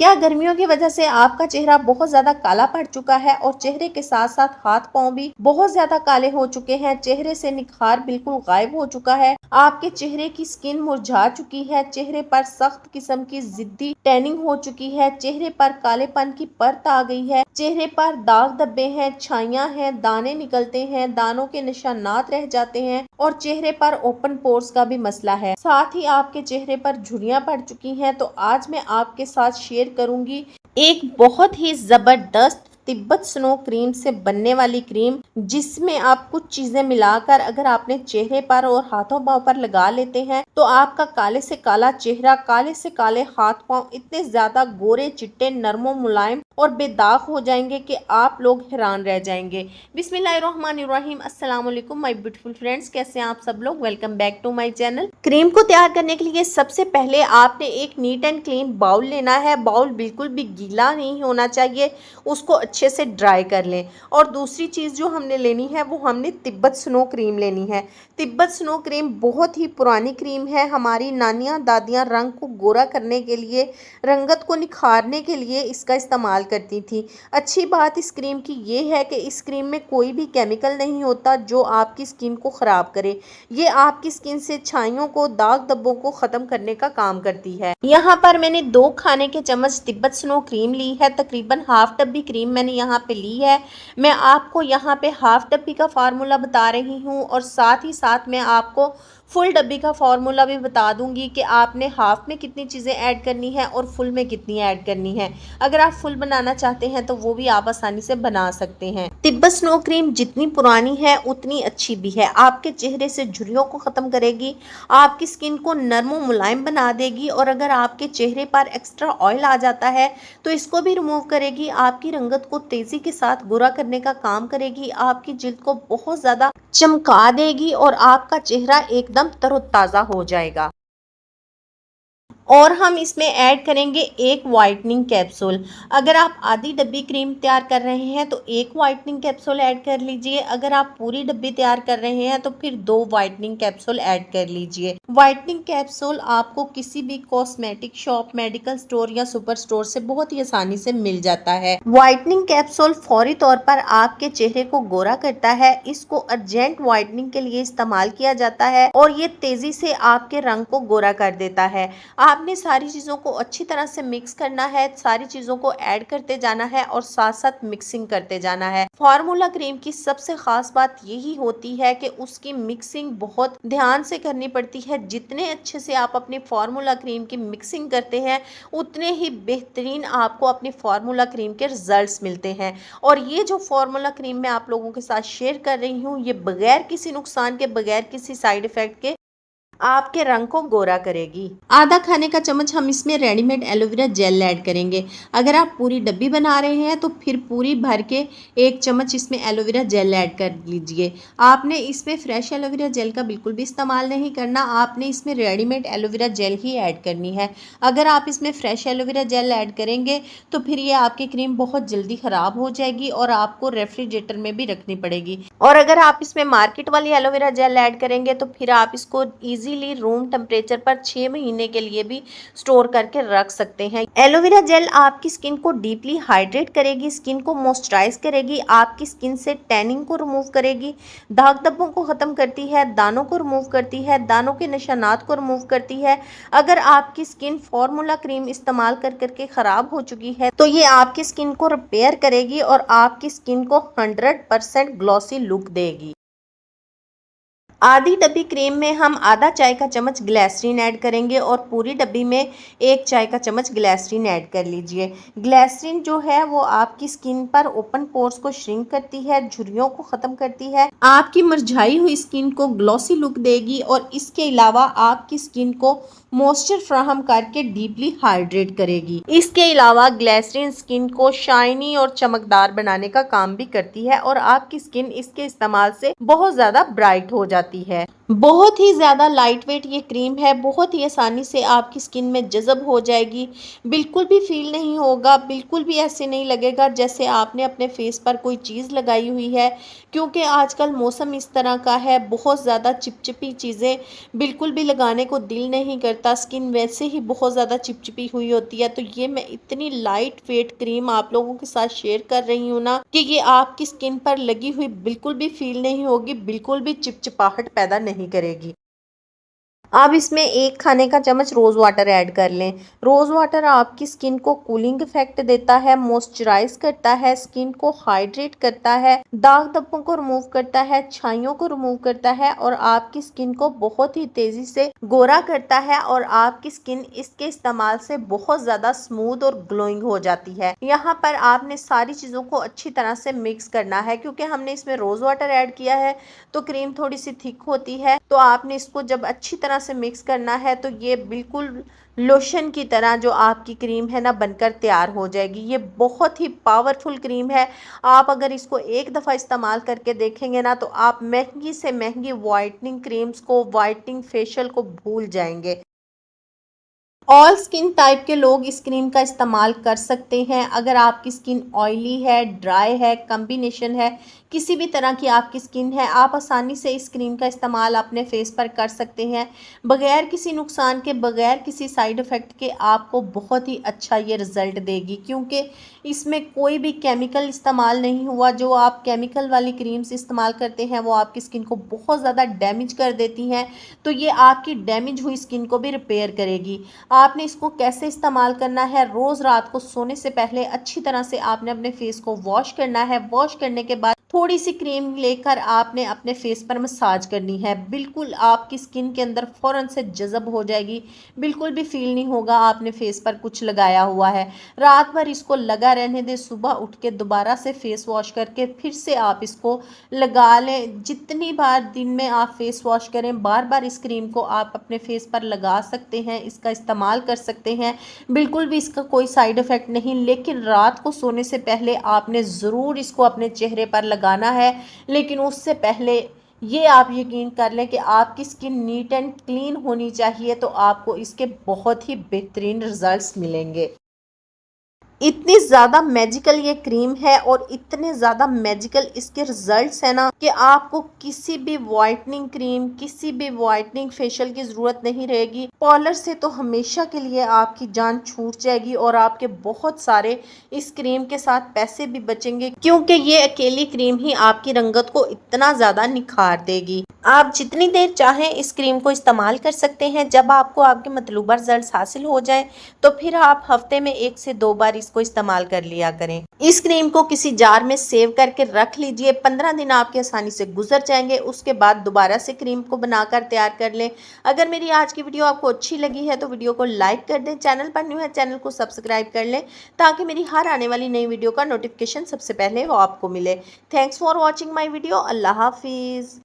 क्या गर्मियों की वजह से आपका चेहरा बहुत ज्यादा काला पड़ चुका है और चेहरे के साथ साथ हाथ पांव भी बहुत ज्यादा काले हो चुके हैं, चेहरे से निखार बिल्कुल गायब हो चुका है, आपके चेहरे की स्किन मुरझा चुकी है, चेहरे पर सख्त किस्म की जिद्दी टैनिंग हो चुकी है, चेहरे पर कालेपन की परत आ गई है, चेहरे पर दाग धब्बे हैं, छाइयां हैं, दाने निकलते हैं, दानों के निशानात रह जाते हैं और चेहरे पर ओपन पोर्स का भी मसला है, साथ ही आपके चेहरे पर झुर्रियां पड़ चुकी हैं। तो आज मैं आपके साथ शेयर करूंगी एक बहुत ही जबरदस्त तिब्बत स्नो क्रीम से बनने वाली क्रीम, जिसमें आप कुछ चीजें मिलाकर अगर आपने चेहरे पर और हाथों पांव पर लगा लेते हैं तो आपका काले से काला चेहरा, काले से काले हाथ पांव इतने ज्यादा गोरे चिट्टे नरमो मुलायम और बेदाग हो जाएंगे कि आप लोग हैरान रह जाएंगे। बिस्मिल्लाहिर्रहमानिर्रहीम, अस्सलाम वालेकुम माय ब्यूटीफुल फ्रेंड्स, कैसे हैं आप सब लोग। Welcome back to my channel. Cream को तैयार करने के लिए सबसे पहले आपने एक नीट एंड क्लीन बाउल लेना है। बाउल बिल्कुल भी गीला नहीं होना चाहिए, उसको अच्छे से ड्राई कर लें। और दूसरी चीज़ जो हमने लेनी है वो हमने तिब्बत स्नो क्रीम लेनी है। तिब्बत स्नो क्रीम बहुत ही पुरानी क्रीम है। हमारी नानियाँ दादियाँ रंग को गोरा करने के लिए, रंगत को निखारने के लिए इसका इस्तेमाल करती थी। अच्छी बात इस क्रीम की ये है कि इस क्रीम में कोई भी केमिकल नहीं होता जो आपकी स्किन को ख़राब करे। ये आपकी स्किन से छाइयों को, दाग धब्बों को ख़त्म करने का काम करती है। यहाँ पर मैंने 2 खाने के चम्मच तिब्बत स्नो क्रीम ली है। तकरीबन हाफ डब्बी क्रीम मैंने यहाँ पे ली है। मैं आपको यहाँ पे हाफ डब्बी का फार्मूला बता रही हूँ और साथ ही साथ मैं आपको फुल डब्बी का फार्मूला भी बता दूंगी कि आपने हाफ में कितनी चीज़ें ऐड करनी है और फुल में कितनी ऐड करनी है। अगर आप फुल बनाना चाहते हैं तो वो भी आप आसानी से बना सकते हैं। तिब्बत स्नो क्रीम जितनी पुरानी है उतनी अच्छी भी है। आपके चेहरे से झुर्रियों को ख़त्म करेगी, आपकी स्किन को नरम और मुलायम बना देगी और अगर आपके चेहरे पर एक्स्ट्रा ऑयल आ जाता है तो इसको भी रिमूव करेगी। आपकी रंगत को तेज़ी के साथ गोरा करने का काम करेगी, आपकी जिल्द को बहुत ज़्यादा चमका देगी और आपका चेहरा एकदम तरोताज़ा हो जाएगा। और हम इसमें ऐड करेंगे एक वाइटनिंग कैप्सूल। अगर आप आधी डब्बी क्रीम तैयार कर रहे हैं तो एक वाइटनिंग कैप्सूल ऐड कर लीजिए। अगर आप पूरी डब्बी तैयार कर रहे हैं तो फिर 2 वाइटनिंग कैप्सूल ऐड कर लीजिए। वाइटनिंग कैप्सूल आपको किसी भी कॉस्मेटिक शॉप, मेडिकल स्टोर या सुपर स्टोर से बहुत ही आसानी से मिल जाता है। वाइटनिंग कैप्सूल फौरी तौर पर आपके चेहरे को गोरा करता है। इसको अर्जेंट वाइटनिंग के लिए इस्तेमाल किया जाता है और ये तेजी से आपके रंग को गोरा कर देता है। आपने सारी चीज़ों को अच्छी तरह से मिक्स करना है, सारी चीज़ों को ऐड करते जाना है और साथ साथ मिक्सिंग करते जाना है। फार्मूला क्रीम की सबसे खास बात यही होती है कि उसकी मिक्सिंग बहुत ध्यान से करनी पड़ती है। जितने अच्छे से आप अपनी फार्मूला क्रीम की मिक्सिंग करते हैं उतने ही बेहतरीन आपको अपनी फार्मूला क्रीम के रिजल्ट्स मिलते हैं। और ये जो फार्मूला क्रीम मैं आप लोगों के साथ शेयर कर रही हूँ ये बगैर किसी नुकसान के, बगैर किसी साइड इफेक्ट के आपके रंग को गोरा करेगी। आधा खाने का चम्मच हम इसमें रेडीमेड एलोवेरा जेल ऐड करेंगे। अगर आप पूरी डब्बी बना रहे हैं तो फिर पूरी भर के 1 चम्मच इसमें एलोवेरा जेल ऐड कर लीजिए। आपने इसमें फ्रेश एलोवेरा जेल का बिल्कुल भी इस्तेमाल नहीं करना, आपने इसमें रेडीमेड एलोवेरा जेल ही ऐड करनी है। अगर आप इसमें फ्रेश एलोवेरा जेल ऐड करेंगे तो फिर ये आपकी क्रीम बहुत जल्दी ख़राब हो जाएगी और आपको रेफ्रिजरेटर में भी रखनी पड़ेगी। और अगर आप इसमें मार्केट वाली एलोवेरा जेल ऐड करेंगे तो फिर आप इसको ईजी रूम टेम्परेचर पर 6 महीने के लिए भी स्टोर करके रख सकते हैं। एलोवेरा जेल आपकी स्किन को डीपली हाइड्रेट करेगी, स्किन को मॉइस्चराइज करेगी, आपकी स्किन से टैनिंग को रिमूव करेगी, दाग धब्बों को खत्म करती है, दानों को रिमूव करती है, दानों के निशानात को रिमूव करती है। अगर आपकी स्किन फार्मूला क्रीम इस्तेमाल कर करके खराब हो चुकी है तो ये आपकी स्किन को रिपेयर करेगी और आपकी स्किन को 100% ग्लॉसी लुक देगी। आधी डब्बी क्रीम में हम आधा चाय का चम्मच ग्लिसरीन ऐड करेंगे और पूरी डब्बी में 1 चाय का चम्मच ग्लिसरीन ऐड कर लीजिए। ग्लिसरीन जो है वो आपकी स्किन पर ओपन पोर्स को श्रिंक करती है, झुर्रियों को ख़त्म करती है, आपकी मुरझाई हुई स्किन को ग्लॉसी लुक देगी और इसके अलावा आपकी स्किन को मॉइस्चर फ्राहम करके डीपली हाइड्रेट करेगी। इसके अलावा ग्लिसरीन स्किन को शाइनी और चमकदार बनाने का काम भी करती है और आपकी स्किन इसके इस्तेमाल से बहुत ज़्यादा ब्राइट हो जाती है। जाती है। बहुत ही ज़्यादा लाइट वेट ये क्रीम है, बहुत ही आसानी से आपकी स्किन में जज़ब हो जाएगी। बिल्कुल भी फ़ील नहीं होगा, बिल्कुल भी ऐसे नहीं लगेगा जैसे आपने अपने फेस पर कोई चीज़ लगाई हुई है, क्योंकि आजकल मौसम इस तरह का है, बहुत ज़्यादा चिपचिपी चीज़ें बिल्कुल भी लगाने को दिल नहीं करता। स्किन वैसे ही बहुत ज़्यादा चिपचिपी हुई होती है, तो ये मैं इतनी लाइट वेट क्रीम आप लोगों के साथ शेयर कर रही हूँ ना कि ये आपकी स्किन पर लगी हुई बिल्कुल भी फ़ील नहीं होगी, बिल्कुल भी चिपचिपाहट पैदा नहीं करेगी। अब इसमें 1 खाने का चम्मच रोज़ वाटर ऐड कर लें। रोज़ वाटर आपकी स्किन को कूलिंग इफ़ेक्ट देता है, मॉइस्चराइज़ करता है, स्किन को हाइड्रेट करता है, दाग धब्बों को रिमूव करता है, छाइयों को रिमूव करता है और आपकी स्किन को बहुत ही तेज़ी से गोरा करता है और आपकी स्किन इसके इस्तेमाल से बहुत ज़्यादा स्मूथ और ग्लोइंग हो जाती है। यहाँ पर आपने सारी चीज़ों को अच्छी तरह से मिक्स करना है, क्योंकि हमने इसमें रोज़ वाटर ऐड किया है तो क्रीम थोड़ी सी थिक होती है, तो आपने इसको जब अच्छी तरह से मिक्स करना है तो ये बिल्कुल लोशन की तरह जो आपकी क्रीम है ना बनकर तैयार हो जाएगी। ये बहुत ही पावरफुल क्रीम है। आप अगर इसको एक दफ़ा इस्तेमाल करके देखेंगे ना तो आप महंगी से महंगी वाइटनिंग क्रीम्स को, वाइटनिंग फेशियल को भूल जाएंगे। ऑल स्किन टाइप के लोग इस क्रीम का इस्तेमाल कर सकते हैं। अगर आपकी स्किन ऑयली है, ड्राई है, कॉम्बिनेशन है, किसी भी तरह की आपकी स्किन है, आप आसानी से इस क्रीम का इस्तेमाल अपने फेस पर कर सकते हैं बगैर किसी नुकसान के, बगैर किसी साइड इफ़ेक्ट के। आपको बहुत ही अच्छा ये रिज़ल्ट देगी, क्योंकि इसमें कोई भी केमिकल इस्तेमाल नहीं हुआ। जो आप केमिकल वाली क्रीम्स इस्तेमाल करते हैं वो आपकी स्किन को बहुत ज़्यादा डैमेज कर देती हैं, तो ये आपकी डैमेज हुई स्किन को भी रिपेयर करेगी। आपने इसको कैसे इस्तेमाल करना है, रोज़ रात को सोने से पहले अच्छी तरह से आपने अपने फेस को वॉश करना है। वॉश करने के बाद थोड़ी सी क्रीम लेकर आपने अपने फेस पर मसाज करनी है। बिल्कुल आपकी स्किन के अंदर फ़ौरन से जज़ब हो जाएगी, बिल्कुल भी फील नहीं होगा आपने फेस पर कुछ लगाया हुआ है। रात भर इसको लगा रहने दें, सुबह उठ के दोबारा से फेस वॉश करके फिर से आप इसको लगा लें। जितनी बार दिन में आप फेस वॉश करें, बार बार इस क्रीम को आप अपने फेस पर लगा सकते हैं, इसका इस्तेमाल कर सकते हैं। बिल्कुल भी इसका कोई साइड इफ़ेक्ट नहीं, लेकिन रात को सोने से पहले आपने ज़रूर इसको अपने चेहरे पर लगाना है। लेकिन उससे पहले ये आप यकीन कर लें कि आपकी स्किन नीट एंड क्लीन होनी चाहिए, तो आपको इसके बहुत ही बेहतरीन रिजल्ट्स मिलेंगे। इतनी ज़्यादा मैजिकल ये क्रीम है और इतने ज़्यादा मैजिकल इसके रिजल्ट्स हैं ना कि आपको किसी भी वाइटनिंग क्रीम, किसी भी वाइटनिंग फेशियल की ज़रूरत नहीं रहेगी। पार्लर से तो हमेशा के लिए आपकी जान छूट जाएगी और आपके बहुत सारे इस क्रीम के साथ पैसे भी बचेंगे, क्योंकि ये अकेली क्रीम ही आपकी रंगत को इतना ज़्यादा निखार देगी। आप जितनी देर चाहें इस क्रीम को इस्तेमाल कर सकते हैं। जब आपको आपके मतलूबा रिजल्ट्स हासिल हो जाएं तो फिर आप हफ्ते में 1 से 2 बार इसको इस्तेमाल कर लिया करें। इस क्रीम को किसी जार में सेव करके रख लीजिए। 15 दिन आपके आसानी से गुजर जाएंगे। उसके बाद दोबारा से क्रीम को बनाकर तैयार कर लें। अगर मेरी आज की वीडियो आपको अच्छी लगी है तो वीडियो को लाइक कर दें। चैनल पर न्यू है, चैनल को सब्सक्राइब कर लें ताकि मेरी हर आने वाली नई वीडियो का नोटिफिकेशन सबसे पहले वो आपको मिले। Thanks for watching my video. अल्लाह हाफिज़।